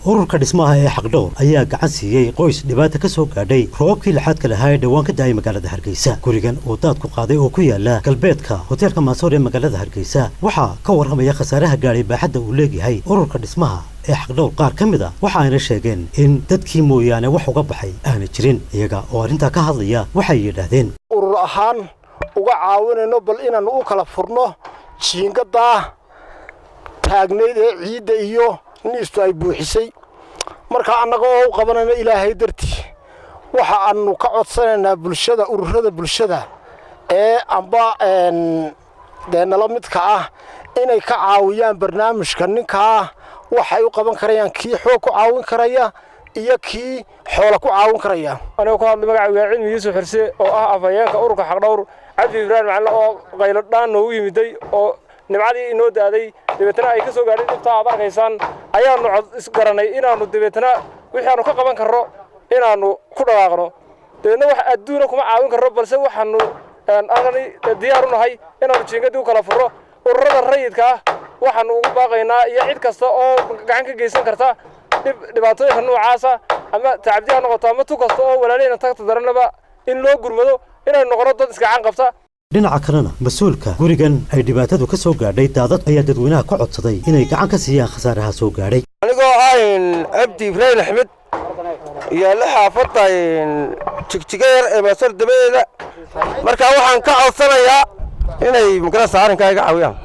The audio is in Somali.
ururka dhismaha ee xaqdhowr ayaa gacan siiyey qoys dhibaato ka soo gaadhay roobkii lixaadka lahaa ee dhawaan ka da'ay magaalada Hargeysa. Gurigan oo daad ku qaaday oo ku yaala galbeedka hoteelka Mansour ee magaalada Hargeysa waxaa ka warramaya khasaaraha gaadhay baaxadda uu leeyahay ururka dhismaha ee xaqdhowr qaar ka mid ah waxa ayna sheegeen in dadkii mooyaane wax uga baxay aanay jirin. Iyaga oo arrintaa ka hadlaya waxay yidhaahdeen urur ahaan uga caawinayno bal inaan u kala furno jiingada taagneed ee ciidda iyo niistu ay buuxisay marka annaga oo u qabanayna ilaahay dartii waxa aanu ka codsanaynaa bulshada ururada bulshada ee amba nala midka ah inay ka caawiyaan barnaamijka ninka waxay u qaban karayaan kii xoog ku caawin karaya iyo kii xoolo ku caawin karaya. Aniga ku hadlay magacayga cilmi Yuusuf Xirse oo ah afayeenka ururka xaqdhowr Cabdi Ibrahim Macalin oo qaylo dhaan noogu yimiday oo nimcadii inoo daaday dibeetana ay ka soo gaadhay inta aad arkaysaan ayaanu is garanay inaanu dibeetana wixii aanu ka qaban karro inaanu ku dhawaaqno deedna wax adduuna kuma caawin karro balse waxaanu diyaar u nahay inaanu jiingadii u kala furro ururada rayidka waxaanu ugu baaqaynaa iyo cid kasta oo gacan ka geysan karta dhibaatooyinka noocaasa ama tacabdi ha noqoto ama tu kasta oo walaaleyna tagta daranaba in loo gurmado inay noqono dad iska gacan qabta. dhinaca kalena mas'uulka gurigan ay dhibaatadu ka soo gaadhay daadad ayaa dadweynaha ka codsaday inay gacan ka siiyaan khasaaraha soo gaadhay. anigoo Cabdi Ibrahim Axmed iyo la xaafadda jigjigeer ee Mansour dabeeda marka waxaan ka codsanayaa inay magaalada saaranka iga caawiyaan.